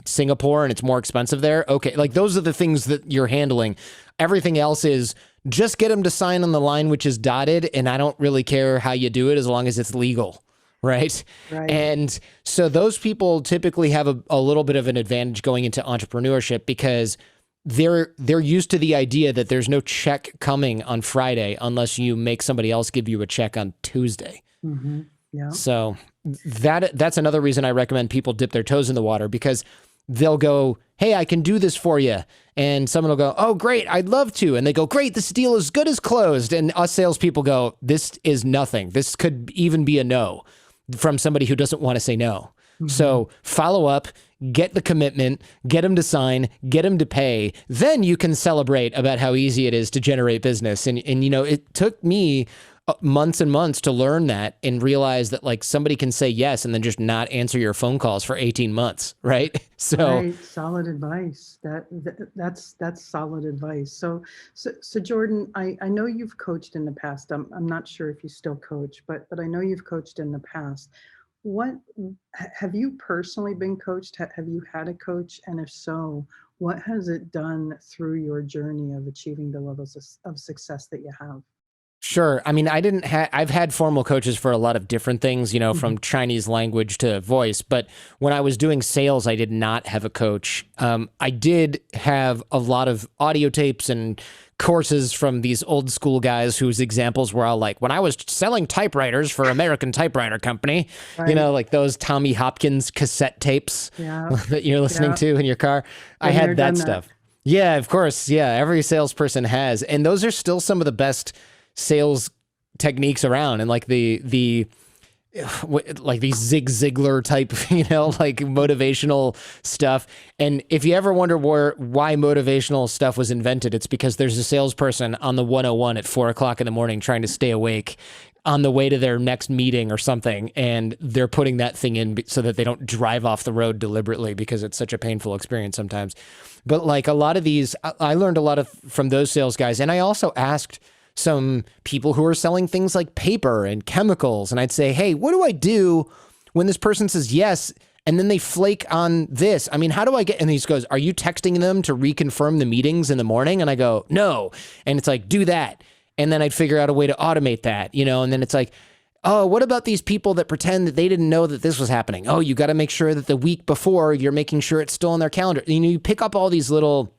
Speaker 1: Singapore and it's more expensive there. Okay. Like, those are the things that you're handling. Everything else is just get them to sign on the line, which is dotted. And I don't really care how you do it as long as it's legal. Right.
Speaker 3: Right.
Speaker 1: And so those people typically have a little bit of an advantage going into entrepreneurship because they're used to the idea that there's no check coming on Friday unless you make somebody else give you a check on Tuesday.
Speaker 3: Mm-hmm. Yeah.
Speaker 1: So that's another reason I recommend people dip their toes in the water, because they'll go, hey, I can do this for you. And someone will go, oh, great, I'd love to. And they go, great, this deal is good as closed. And us salespeople go, this is nothing. This could even be a no from somebody who doesn't want to say no. So follow up, get the commitment, get them to sign, get them to pay. Then you can celebrate about how easy it is to generate business. And it took me months and months to learn that and realize that, like, somebody can say yes and then just not answer your phone calls for 18 months. Right. So
Speaker 3: Right. Solid advice. That's solid advice. So Jordan, I know you've coached in the past. I'm not sure if you still coach, but I know you've coached in the past. What have you personally been coached? Have you had a coach? And if so, what has it done through your journey of achieving the levels of success that you have?
Speaker 1: Sure. I mean, I've had formal coaches for a lot of different things, from Chinese language to voice. But when I was doing sales, I did not have a coach. I did have a lot of audio tapes and courses from these old school guys whose examples were all like, when I was selling typewriters for American Typewriter Company,
Speaker 3: Right.
Speaker 1: like those Tommy Hopkins cassette tapes
Speaker 3: Yeah.
Speaker 1: that you're listening
Speaker 3: Yeah.
Speaker 1: to in your car. I
Speaker 3: Been there,
Speaker 1: had
Speaker 3: done
Speaker 1: that
Speaker 3: that.
Speaker 1: stuff. Yeah, of course. Yeah, every salesperson has. And those are still some of the best sales techniques around, and like like these Zig Ziglar type, like motivational stuff. And if you ever wonder why motivational stuff was invented, it's because there's a salesperson on the 101 at 4 o'clock in the morning trying to stay awake on the way to their next meeting or something, and they're putting that thing in so that they don't drive off the road deliberately because it's such a painful experience sometimes. But like a lot of these, I learned a lot from those sales guys, and I also asked some people who are selling things like paper and chemicals. And I'd say, hey, what do I do when this person says yes, and then they flake on this? I mean, how do I get, and he goes, are you texting them to reconfirm the meetings in the morning? And I go, no. And it's like, do that. And then I'd figure out a way to automate that, and then it's like, oh, what about these people that pretend that they didn't know that this was happening? Oh, you got to make sure that the week before you're making sure it's still on their calendar. You pick up all these little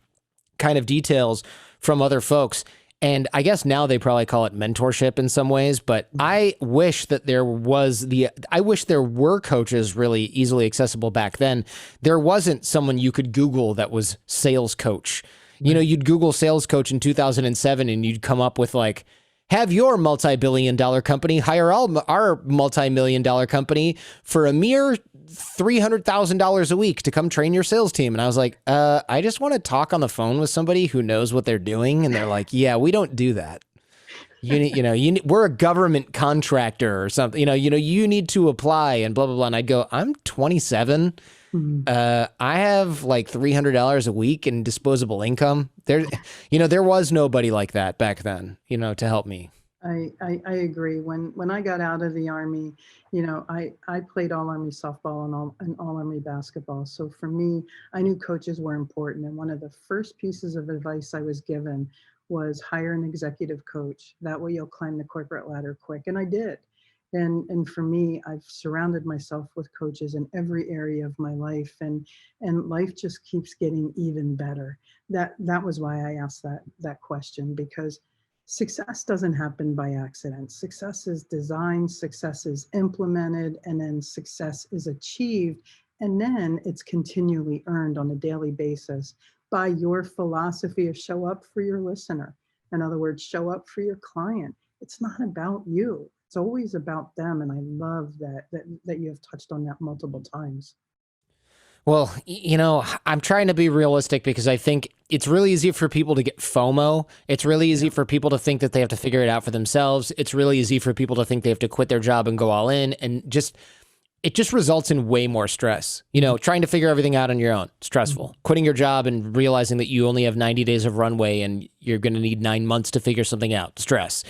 Speaker 1: kind of details from other folks. And I guess now they probably call it mentorship in some ways, but I wish that I wish there were coaches really easily accessible back then. There wasn't someone you could Google that was sales coach. You'd Google sales coach in 2007 and you'd come up with like, have your multi-billion-dollar company hire our multi-million-dollar company for a mere $300,000 a week to come train your sales team. And I was like, I just want to talk on the phone with somebody who knows what they're doing. And they're like, yeah, we don't do that. We're a government contractor or something. You need to apply and blah blah blah. And I'd go, I'm 27. I have like $300 a week in disposable income. There was nobody like that back then, to help me.
Speaker 3: I agree. When I got out of the Army, I played all Army softball and all Army basketball. So for me, I knew coaches were important. And one of the first pieces of advice I was given was hire an executive coach. That way you'll climb the corporate ladder quick. And I did. And for me, I've surrounded myself with coaches in every area of my life, and life just keeps getting even better. That was why I asked that question, because success doesn't happen by accident. Success is designed, success is implemented, and then success is achieved. And then it's continually earned on a daily basis by your philosophy of show up for your listener. In other words, show up for your client. It's not about you. It's always about them. And I love that you have touched on that multiple times.
Speaker 1: Well, I'm trying to be realistic because I think it's really easy for people to get FOMO. It's really easy for people to think that they have to figure it out for themselves. It's really easy for people to think they have to quit their job and go all in. And it just results in way more stress. Trying to figure everything out on your own, stressful. Quitting your job and realizing that you only have 90 days of runway and you're going to need 9 months to figure something out, stress.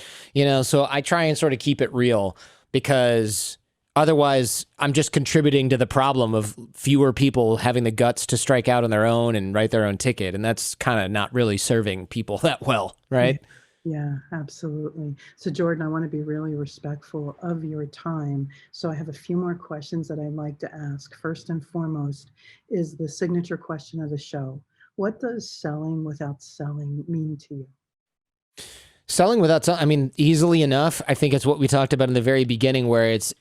Speaker 1: So I try and sort of keep it real, because otherwise I'm just contributing to the problem of fewer people having the guts to strike out on their own and write their own ticket. And that's kind of not really serving people that well, right?
Speaker 3: Yeah, absolutely. So Jordan, I want to be really respectful of your time. So I have a few more questions that I'd like to ask. First and foremost is the signature question of the show. What does selling without selling mean to you?
Speaker 1: Selling without selling, easily enough. I think it's what we talked about in the very beginning, where it's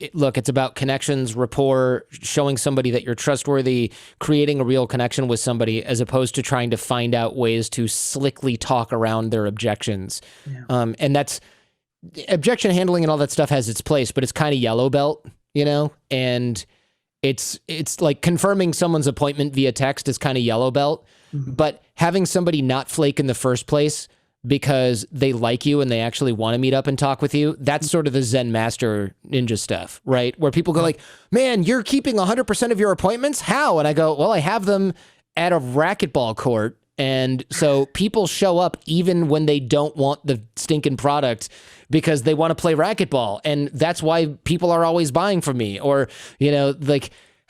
Speaker 1: about connections, rapport, showing somebody that you're trustworthy, creating a real connection with somebody, as opposed to trying to find out ways to slickly talk around their objections. Yeah. And that's objection handling and all that stuff has its place, but it's kind of yellow belt, and it's like confirming someone's appointment via text is kind of yellow belt, but having somebody not flake in the first place because they like you and they actually want to meet up and talk with you, that's sort of the Zen master ninja stuff, right? Where people go like, man, you're keeping 100% of your appointments? How? And I go, well, I have them at a racquetball court. And so people show up even when they don't want the stinking product because they want to play racquetball. And that's why people are always buying from me. Or,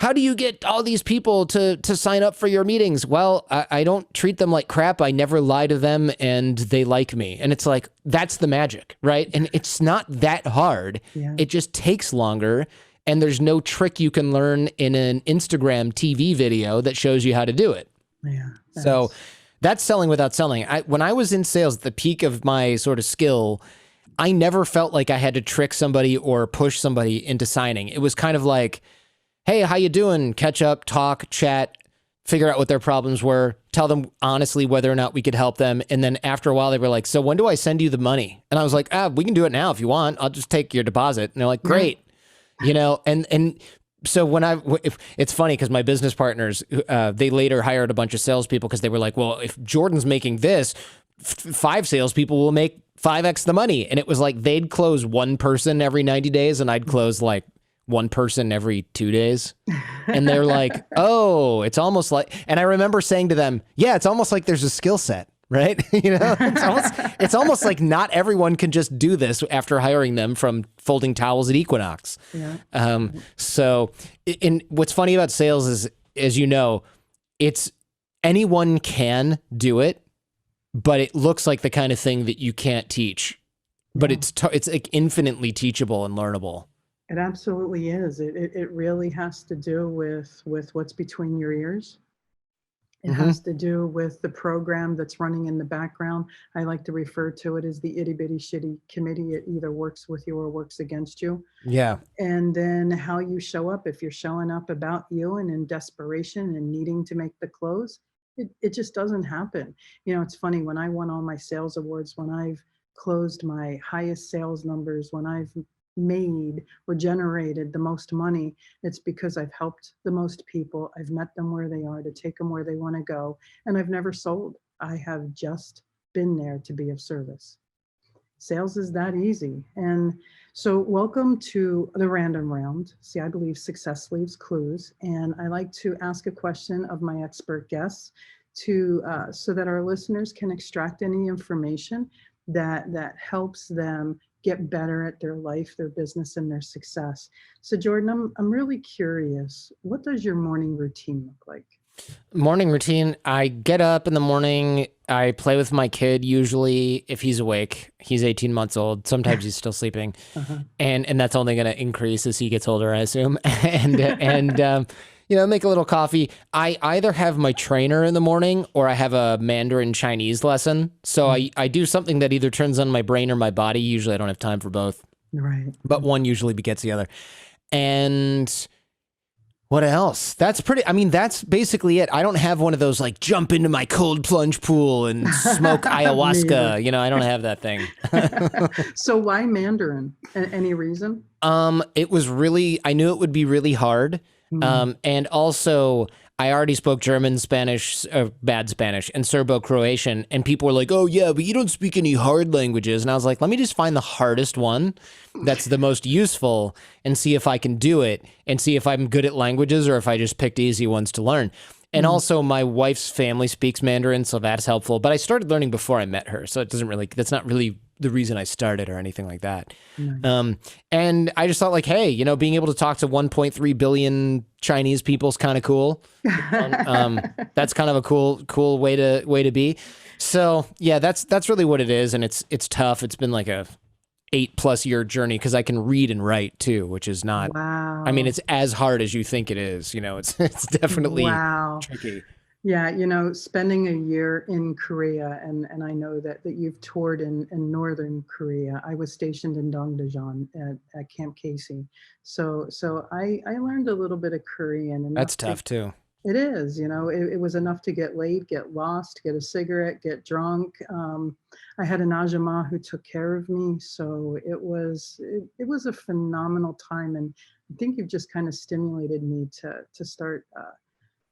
Speaker 1: how do you get all these people to sign up for your meetings? Well, I don't treat them like crap. I never lie to them, and they like me. And it's like, that's the magic, right? And it's not that hard.
Speaker 3: Yeah.
Speaker 1: It just takes longer. And there's no trick you can learn in an Instagram TV video that shows you how to do it.
Speaker 3: Yeah.
Speaker 1: So that's selling without selling. When I was in sales at the peak of my sort of skill, I never felt like I had to trick somebody or push somebody into signing. It was kind of like, hey, how you doing? Catch up, talk, chat, figure out what their problems were, tell them honestly whether or not we could help them. And then after a while, they were like, so when do I send you the money? And I was like, we can do it now if you want. I'll just take your deposit. And they're like, great. You know, and so it's funny because my business partners, they later hired a bunch of salespeople because they were like, well, if Jordan's making this, 5 salespeople will make 5x the money. And it was like they'd close one person every 90 days and I'd close like one person every 2 days. And they're like, oh, it's almost like, and I remember saying to them, yeah, it's almost like there's a skill set, right? You know, it's almost like not everyone can just do this after hiring them from folding towels at Equinox.
Speaker 3: Yeah.
Speaker 1: So what's funny about sales is, as you know, it's anyone can do it, but it looks like the kind of thing that you can't teach, but it's like infinitely teachable and learnable.
Speaker 3: It absolutely is. It really has to do with what's between your ears. It has to do with the program that's running in the background. I like to refer to it as the itty bitty shitty committee. It either works with you or works against you.
Speaker 1: Yeah.
Speaker 3: And then how you show up. If you're showing up about you and in desperation and needing to make the close, it just doesn't happen. You know, it's funny, when I won all my sales awards, when I've closed my highest sales numbers, when I've made or generated the most money, it's because I've helped the most people. I've met them where they are to take them where they want to go. And I've never sold. I have just been there to be of service. Sales is that easy. And so welcome to the random round. See, I believe success leaves clues. And I like to ask a question of my expert guests so that our listeners can extract any information that helps them get better at their life, their business, and their success. So Jordan, I'm really curious, what does your morning routine look like?
Speaker 1: Morning routine, I get up in the morning, I play with my kid, usually if he's awake. He's 18 months old. Sometimes he's still sleeping. And that's only going to increase as he gets older, I assume. and you know, make a little coffee. I either have my trainer in the morning or I have a Mandarin Chinese lesson. So I do something that either turns on my brain or my body. Usually I don't have time for both.
Speaker 3: Right.
Speaker 1: But one usually begets the other. And what else? That's basically it. I don't have one of those like jump into my cold plunge pool and smoke ayahuasca. You know, I don't have that thing.
Speaker 3: So why Mandarin? Any reason?
Speaker 1: It was I knew it would be really hard. And also I already spoke German, Spanish, bad Spanish, and Serbo-Croatian, and people were like, oh yeah, but you don't speak any hard languages. And I was like, let me just find the hardest one that's the most useful and see if I can do it and see if I'm good at languages or if I just picked easy ones to learn. And also my wife's family speaks Mandarin, so that's helpful. But I started learning before I met her, so that's not really the reason I started or anything like that. Nice. And I just thought like, hey, you know, being able to talk to 1.3 billion Chinese people is kind of cool. That's kind of a cool way to be. So yeah, that's really what it is. And it's tough. It's been like a 8+ year journey because I can read and write too, which is not,
Speaker 3: wow.
Speaker 1: I mean, it's as hard as you think it is, you know, it's definitely tricky.
Speaker 3: Yeah, you know, spending a year in Korea, and I know that you've toured in northern Korea. I was stationed in Dongdaejeon at Camp Casey. So I learned a little bit of Korean.
Speaker 1: That's tough too.
Speaker 3: It is, you know, it was enough to get laid, get lost, get a cigarette, get drunk. I had an ajumma who took care of me. So it was a phenomenal time. And I think you've just kind of stimulated me to start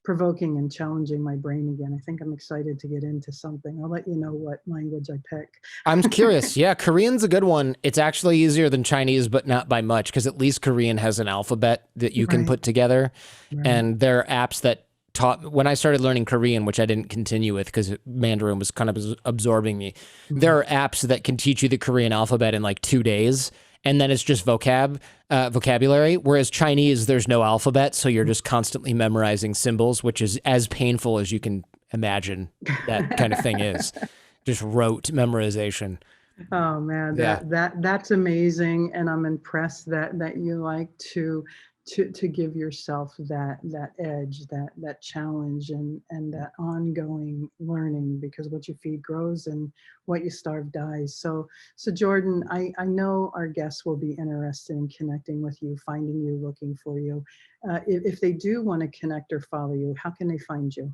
Speaker 3: provoking and challenging my brain again. I think I'm excited to get into something. I'll let you know what language I pick. I'm
Speaker 1: curious. Yeah, Korean's a good one. It's actually easier than Chinese, but not by much, because at least Korean has an alphabet that you can put together. Right. And there are apps that taught, when I started learning Korean, which I didn't continue with because Mandarin was kind of absorbing me, there are apps that can teach you the Korean alphabet in like 2 days. and then it's just vocabulary. Whereas Chinese, there's no alphabet, so you're just constantly memorizing symbols, which is as painful as you can imagine that kind of thing is. Just rote memorization.
Speaker 3: Oh man,
Speaker 1: Yeah.
Speaker 3: that's amazing, and I'm impressed that you like to give yourself that edge, that challenge, and that ongoing learning, because what you feed grows and what you starve dies. So Jordan, I know our guests will be interested in connecting with you, finding you, looking for you. If they do want to connect or follow you, how can they find you?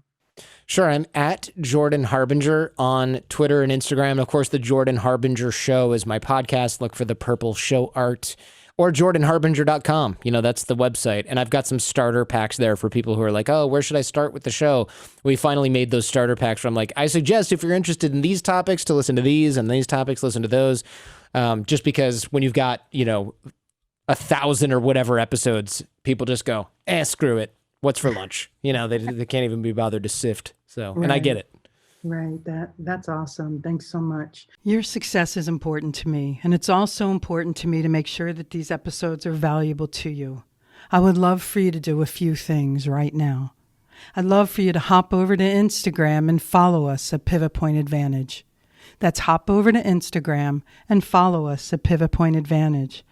Speaker 1: Sure. I'm at Jordan Harbinger on Twitter and Instagram. And of course, the Jordan Harbinger Show is my podcast. Look for the purple show art, or jordanharbinger.com. That's the website. And I've got some starter packs there for people who are like, oh, where should I start with the show? We finally made those starter packs where I'm like, I suggest if you're interested in these topics to listen to these, and these topics, listen to those. Just because when you've got, 1,000 or whatever episodes, people just go, screw it. What's for lunch? They can't even be bothered to sift. So, and I get it.
Speaker 3: Right. That's awesome. Thanks so much. Your success is important to me, and it's also important to me to make sure that these episodes are valuable to you. I would love for you to do a few things right now. I'd love for you to hop over to Instagram and follow us at Pivot Point Advantage. That's hop over to Instagram and follow us at Pivot Point Advantage.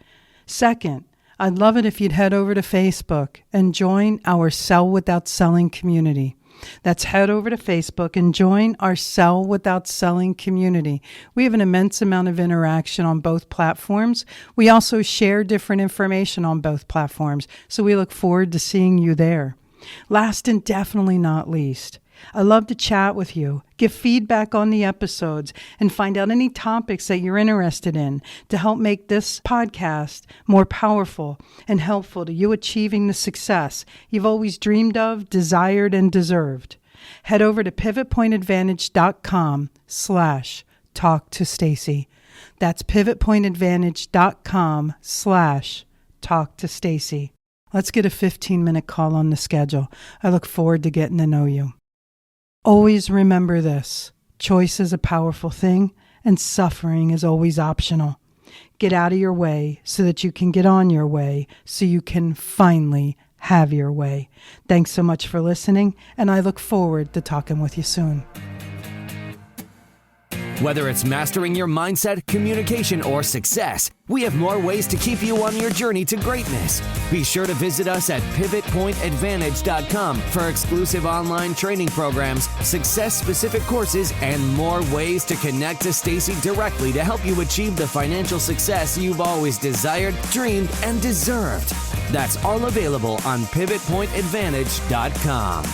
Speaker 3: Second, I'd love it if you'd head over to Facebook and join our Sell Without Selling community. That's head over to Facebook and join our Sell Without Selling community. We have an immense amount of interaction on both platforms. We also share different information on both platforms, so we look forward to seeing you there. Last and definitely not least, I love to chat with you, give feedback on the episodes, and find out any topics that you're interested in to help make this podcast more powerful and helpful to you achieving the success you've always dreamed of, desired, and deserved. Head over to pivotpointadvantage.com/talk to Stacy. That's pivotpointadvantage.com/talk to Stacy. Let's get a 15-minute call on the schedule. I look forward to getting to know you. Always remember this: choice is a powerful thing, and suffering is always optional. Get out of your way so that you can get on your way, so you can finally have your way. Thanks so much for listening, and I look forward to talking with you soon.
Speaker 2: Whether it's mastering your mindset, communication, or success, we have more ways to keep you on your journey to greatness. Be sure to visit us at pivotpointadvantage.com for exclusive online training programs, success-specific courses, and more ways to connect to Stacy directly to help you achieve the financial success you've always desired, dreamed, and deserved. That's all available on pivotpointadvantage.com.